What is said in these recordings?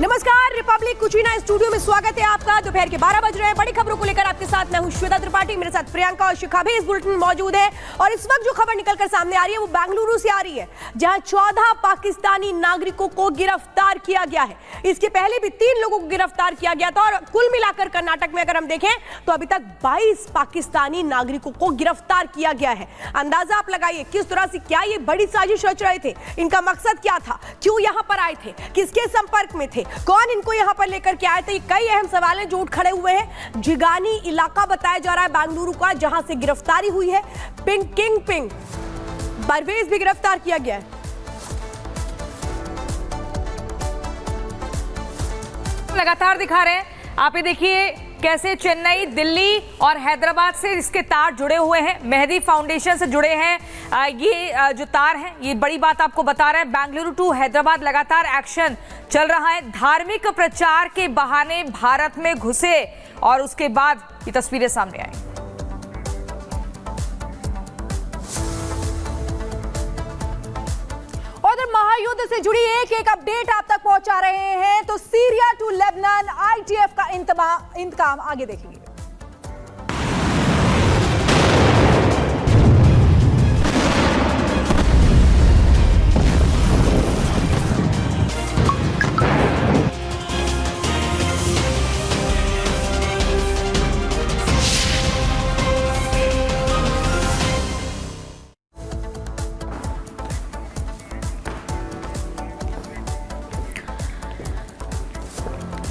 नमस्कार, Republic कुचीना studio में स्वागत है आपका। दोपहर के 12 बज रहे हैं। बड़ी खबरों को लेकर आपके साथ मैं हूं श्वेता त्रिपाठी, मेरे साथ प्रियंका और शिखा भी इस बुलेटिन में मौजूद है। और इस वक्त जो खबर निकलकर सामने आ रही है वो बेंगलुरु से आ रही है, जहां 14 पाकिस्तानी नागरिकों को गिरफ्तार किया गया है। इसके पहले भी 3 लोगों को गिरफ्तार किया गया था और कुल मिलाकर कर्नाटक में अगर हम देखें तो अभी तक 22 पाकिस्तानी नागरिकों को गिरफ्तार किया गया है। अंदाजा आप लगाइए किस तरह से क्या ये बड़ी साजिश रच रहे थे, इनका मकसद क्या था, क्यों यहां पर आए थे, किसके संपर्क में थे, कौन इनको यहां पर लेकर के आए थे। कई अहम सवाल हैं जो उठ खड़े हुए हैं। जिगानी इलाका बताया जा रहा है बेंगलुरु का, जहां से गिरफ्तारी हुई है। किंग परवेज भी गिरफ्तार किया गया है। लगातार दिखा रहे हैं आप, ये देखिए कैसे चेन्नई, दिल्ली और हैदराबाद से इसके तार जुड़े हुए हैं। मेहदी फाउंडेशन से जुड़े हैं ये जो तार हैं, ये बड़ी बात आपको बता रहा है। बेंगलुरु टू हैदराबाद लगातार एक्शन चल रहा है। धार्मिक प्रचार के बहाने भारत में घुसे और उसके बाद ये तस्वीरें सामने आई। और महायुद्ध से जुड़ी एक अपडेट आप तक पहुंचा रहे हैं। तो सीरिया टू लेबनान IDF का इंतकाम आगे देखेंगे।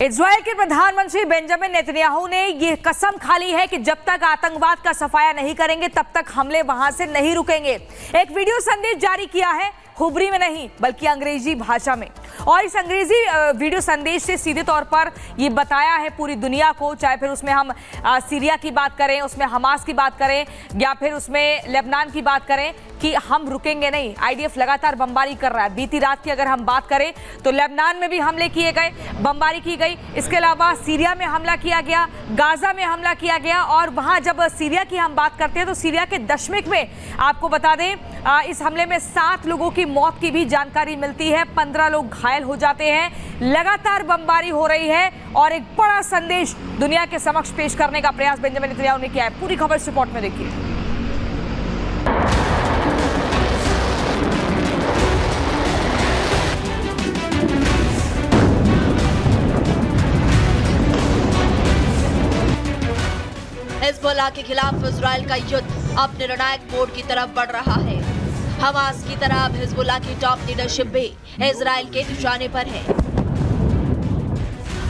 इजरायल के प्रधानमंत्री बेंजामिन नेतन्याहू ने यह कसम खा ली है कि जब तक आतंकवाद का सफाया नहीं करेंगे तब तक हमले वहां से नहीं रुकेंगे। एक वीडियो संदेश जारी किया है, हुबरी में नहीं बल्कि अंग्रेजी भाषा में। और इस अंग्रेजी वीडियो संदेश से सीधे तौर पर ये बताया है पूरी दुनिया को, चाहे फिर उसमें हम सीरिया की बात करें, उसमें हमास की बात करें या फिर उसमें लेबनान की बात करें, कि हम रुकेंगे नहीं। IDF लगातार बमबारी कर रहा है। बीती रात की अगर हम बात करें तो लेबनान में भी हमले किए गए, बमबारी की गई। इसके अलावा सीरिया में हमला किया गया, गाजा में हमला किया गया। और वहां जब सीरिया की हम बात करते हैं तो सीरिया के दशमिक में आपको बता दें इस हमले में 7 लोगों की मौत की भी जानकारी मिलती है, 15 लोग घायल हो जाते हैं। लगातार बमबारी हो रही है और एक बड़ा संदेश दुनिया के समक्ष पेश करने का प्रयास बेंजामिन नेतन्याहू ने किया है। पूरी खबर इस रिपोर्ट में देखिए। हिजबुल्लाह के खिलाफ इजराइल का युद्ध अब निर्णायक मोड की तरफ बढ़ रहा है। हमास की तरह अब हिजबुल्लाह की टॉप लीडरशिप भी इजराइल के निशाने पर है।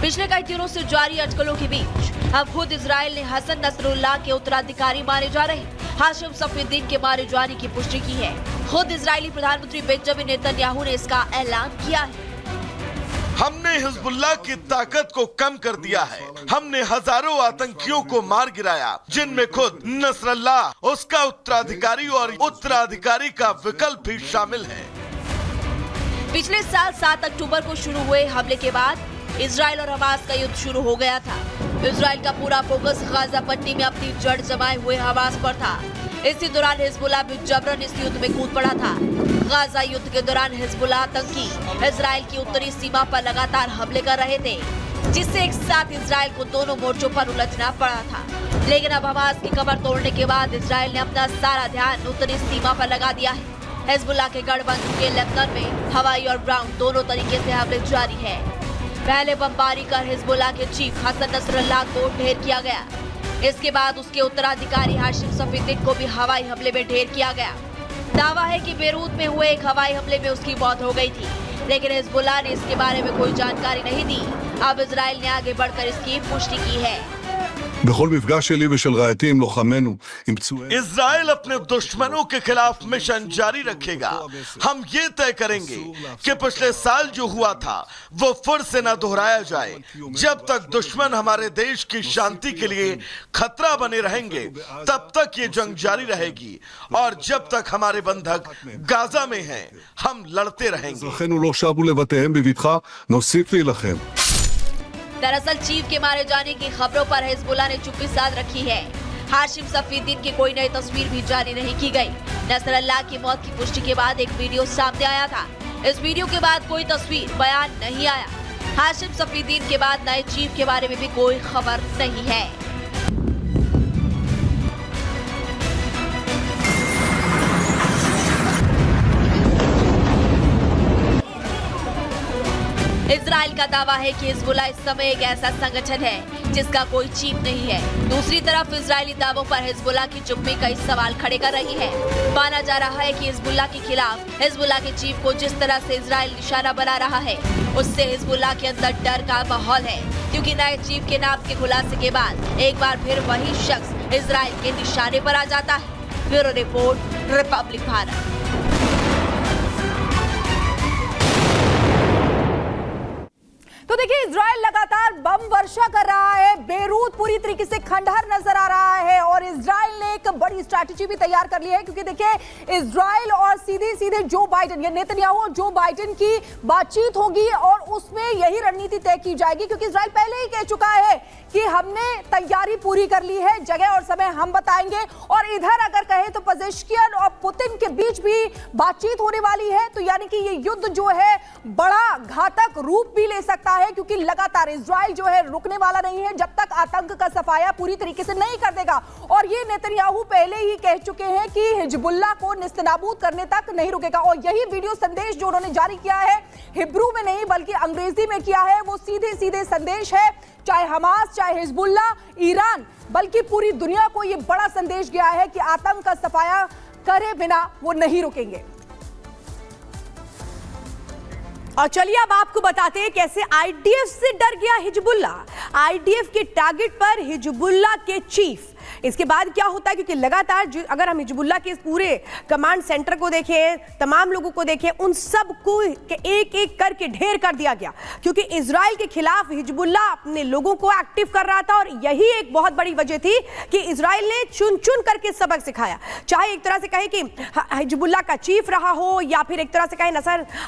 पिछले कई दिनों से जारी अटकलों के बीच अब खुद इजराइल ने हसन नसरुल्लाह के उत्तराधिकारी माने जा रहे हाशिम सफीउद्दीन के मारे जाने की पुष्टि की है। खुद इजरायली प्रधानमंत्री बेंजामिन नेतन्याहू ने इसका ऐलान किया है। हमने हिजबुल्लाह की ताकत को कम कर दिया है। हमने हजारों आतंकियों को मार गिराया, जिनमें खुद नसरल्लाह, उसका उत्तराधिकारी और उत्तराधिकारी का विकल्प भी शामिल है। पिछले साल 7 अक्टूबर को शुरू हुए हमले के बाद इजराइल और हमास का युद्ध शुरू हो गया था। इजराइल का पूरा फोकस गाजा पट्टी में अपनी जड़ जमाए हुए हमास पर था। इसी दौरान हिजबुल्लाह भी जबरन इस युद्ध में कूद पड़ा था। गाजा युद्ध के दौरान हिजबुल्लाह आतंकी इजराइल की उत्तरी सीमा पर लगातार हमले कर रहे थे, जिससे एक साथ इजराइल को दोनों मोर्चों पर उलझना पड़ा था। लेकिन अब हमास की कमर तोड़ने के बाद इजराइल ने अपना सारा ध्यान उत्तरी सीमा पर लगा दिया है। हिजबुल्लाह के गढ़ बन चुके लेबनान में हवाई और ग्राउंड दोनों तरीके से हमले जारी है। पहले बमबारी कर हिजबुल्लाह के चीफ हसन नसरुल्लाह को ढेर किया गया। इसके बाद उसके उत्तराधिकारी हाशिम सफीउद्दीन को भी हवाई हमले में ढेर किया गया। दावा है कि बेरूत में हुए एक हवाई हमले में उसकी मौत हो गई थी, लेकिन हिजबुल्लाह ने इसके बारे में कोई जानकारी नहीं दी। अब इजराइल ने आगे बढ़कर इसकी पुष्टि की है। इजराइल अपने दुश्मनों के खिलाफ मिशन जारी रखेगा। हम ये तय करेंगे कि पिछले साल जो हुआ था वो फिर से न दोहराया जाए। जब तक दुश्मन हमारे देश की शांति के लिए खतरा बने रहेंगे तब तक ये जंग जारी रहेगी, और जब तक हमारे बंधक गाजा में हैं हम लड़ते रहेंगे। दरअसल चीफ के मारे जाने की खबरों पर हिजबुल्लाह ने चुप्पी साध रखी है। हाशिम सफीउद्दीन की कोई नई तस्वीर भी जारी नहीं की गई। नसरल्लाह की मौत की पुष्टि के बाद एक वीडियो सामने आया था। इस वीडियो के बाद कोई तस्वीर बयान नहीं आया। हाशिम सफीदीन के बाद नए चीफ के बारे में भी कोई खबर नहीं है। इजराइल का दावा है कि हिजबुल्लाह इस समय एक ऐसा संगठन है जिसका कोई चीफ नहीं है। दूसरी तरफ इजरायली दावों पर हिजबुल्लाह की चुप्पी कई सवाल खड़े कर रही है। माना जा रहा है कि हिजबुल्लाह के खिलाफ हिजबुल्लाह के चीफ को जिस तरह से इजराइल निशाना बना रहा है, उससे हिजबुल्लाह के अंदर डर का माहौल है, क्योंकि नए चीफ के नाम के खुलासे के बाद एक बार फिर वही शख्स इजराइल के निशाने पर आ जाता है। Bureau report, Republic Bharat. तो देखिए, इजराइल लगातार बम वर्षा कर रहा है, बेरूत पूरी तरीके से खंडहर नजर आ रहा है और इजराइल ने एक बड़ी स्ट्रैटेजी भी तैयार कर ली है, क्योंकि देखिए इजराइल और सीधे जो बाइडेन या नेतन्याहू और जो बाइडेन की बातचीत होगी और उसमें यही रणनीति तय की जाएगी, क्योंकि इजराइल पहले ही कह चुका है कि हमने तैयारी पूरी कर ली है, जगह और समय हम बताएंगे। और इधर अगर कहे तो पेजेश्कियान और पुतिन के बीच भी बातचीत होने वाली है, तो यानी कि ये युद्ध जो है बड़ा घातक रूप भी ले सकता है, क्योंकि लगातार इजराइल जो है रुकने वाला नहीं है जब तक आतंक का सफाया पूरी तरीके से नहीं कर देगा। और ये नेतन्याहू पहले ही कह चुके हैं कि हिजबुल्लाह को निस्तनाबूद करने तक नहीं रुकेगा। और यही वीडियो संदेश जो उन्होंने जारी किया है, हिब्रू में नहीं बल्कि अंग्रेजी में किया है, वो सीधे संदेश है, चाहे हमास, चाहे हिजबुल्लाह, ईरान, बल्कि पूरी दुनिया को ये बड़ा संदेश गया है कि आतंक का सफाया करे बिना वो नहीं रुकेंगे। और चलिए अब आपको बताते हैं कैसे आईडीएफ से डर गया हिजबुल्लाह। आईडीएफ के टारगेट पर हिजबुल्लाह के चीफ। इसके बाद क्या होता है, क्योंकि लगातार अगर हम हिजबुल्लाह के इस पूरे कमांड सेंटर को देखें, तमाम लोगों को देखें, उन सब को एक एक करके ढेर कर दिया गया, क्योंकि इजराइल के खिलाफ हिजबुल्लाह अपने लोगों को एक्टिव कर रहा था। और यही एक बहुत बड़ी वजह थी कि इजराइल ने चुन चुन करके सबक सिखाया। चाहे एक तरह से कहे कि हिजबुल्लाह का चीफ रहा हो या फिर एक तरह से कहे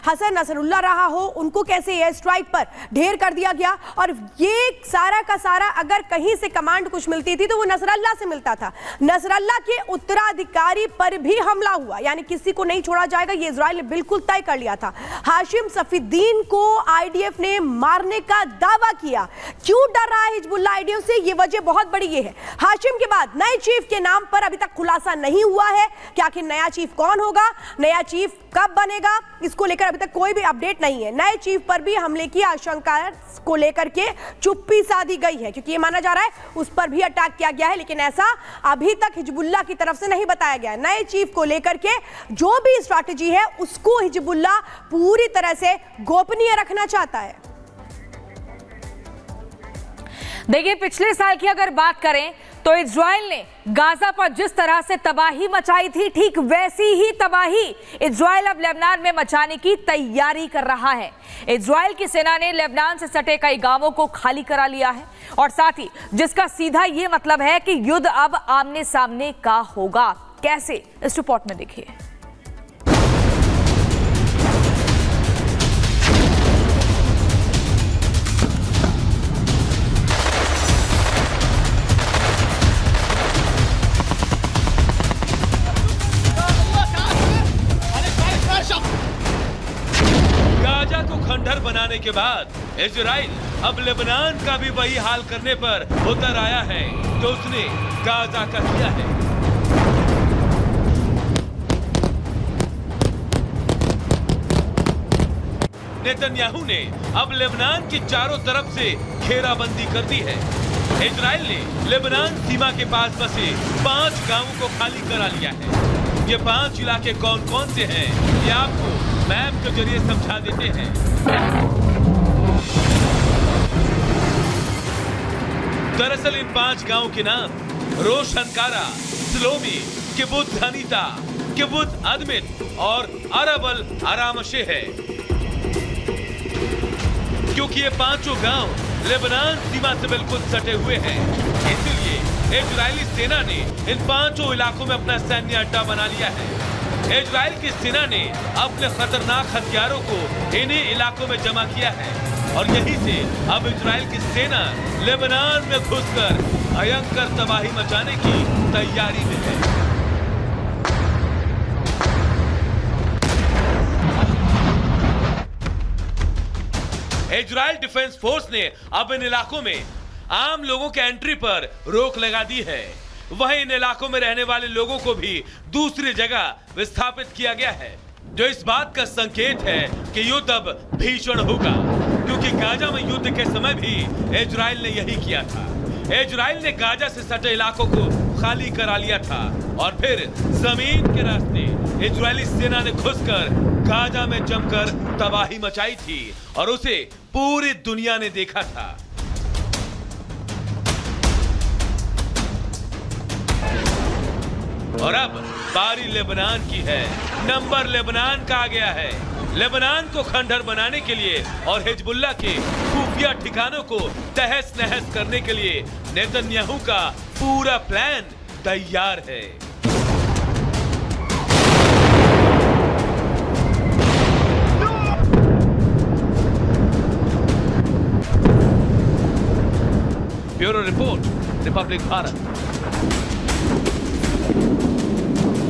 हसन नसरुल्लाह रहा हो, उनको कैसे एयर स्ट्राइक पर ढेर कर दिया गया। और ये सारा का सारा अगर कहीं से कमांड कुछ मिलती थी तो वो नसरल्लाह से मिलता था। नसरल्लाह के उत्तराधिकारी पर भी हमला हुआ, यानी किसी को नहीं छोड़ा जाएगा, ये इजराइल ने बिल्कुल तय कर लिया था। हाशिम सफीदीन को आईडीएफ ने मारने का दावा किया। क्यों डर रहा है हिजबुल्लाह आईडीएफ से, ये वजह बहुत बड़ी ये है। हाशिम के बाद नए चीफ के नाम पर अभी तक खुलासा नहीं हुआ है कि आखिर नया चीफ कौन होगा, नया चीफ कब बनेगा, इसको लेकर अभी तक कोई भी अपडेट नहीं है। नए चीफ पर भी हमले की आशंका को लेकर के चुप्पी साधी गई है, क्योंकि ये माना जा रहा है उस पर भी अटैक किया गया है, लेकिन ऐसा अभी तक हिजबुल्लाह की तरफ से नहीं बताया गया। नए चीफ को लेकर के जो भी स्ट्रैटेजी है उसको हिजबुल्लाह पूरी तरह से गोपनीय रखना चाहता है। देखिए, पिछले साल की अगर बात करें तो इजराइल ने गाजा पर जिस तरह से तबाही मचाई थी, ठीक वैसी ही तबाही इजराइल अब लेबनान में मचाने की तैयारी कर रहा है। इजराइल की सेना ने लेबनान से सटे कई गांवों को खाली करा लिया है, और साथ ही जिसका सीधा ये मतलब है कि युद्ध अब आमने सामने का होगा। कैसे, इस रिपोर्ट में देखिए। गाजा को खंडहर बनाने के बाद इजराइल अब लेबनान का भी वही हाल करने पर उतर आया है जो उसने गाजा का किया है। नेतन्याहू ने अब लेबनान की चारों तरफ से घेराबंदी कर दी है। इजराइल ने लेबनान सीमा के पास बसे 5 गांवों को खाली करा लिया है। ये 5 इलाके कौन कौन से हैं, ये आपको मैप के जरिए समझा देते हैं। दरअसल इन 5 गांवों के नाम रोशनकारा, स्लोमी, किबुत्ज हनीता, किबुत्ज अदमिन और अरबल आरामशे है, क्योंकि ये 5 गांव लेबनान सीमा से बिल्कुल सटे हुए हैं। इसलिए इजरायली सेना ने इन 5 इलाकों में अपना सैन्य अड्डा बना लिया है। इजराइल की सेना ने अपने खतरनाक हथियारों को इन्हीं इलाकों में जमा किया है, और यहीं से अब इजराइल की सेना लेबनान में घुसकर भयंकर तबाही मचाने की तैयारी में है। इजराइल डिफेंस फोर्स ने अब इन इलाकों में आम लोगों के एंट्री पर रोक लगा दी है। वहीं इन इलाकों में रहने वाले लोगों को भी दूसरी जगह विस्थापित किया गया है, जो इस बात का संकेत है कि युद्ध अब भीषण होगा, क्योंकि गाजा में युद्ध के समय भी इजराइल ने यही किया था। इजराइल ने गाजा से सटे इलाकों को खाली करा लिया था और फिर जमीन के रास्ते इजरायली सेना ने घुसकर गाजा में जमकर तबाही मचाई थी और उसे पूरी दुनिया ने देखा था। और अब बारी लेबनान की है। नंबर लेबनान का आ गया है। लेबनान को खंडहर बनाने के लिए और हिजबुल्लाह के खुफिया ठिकानों को तहस नहस करने के लिए नेतन्याहू का पूरा प्लान तैयार है। Bureau report, Republic Bharat.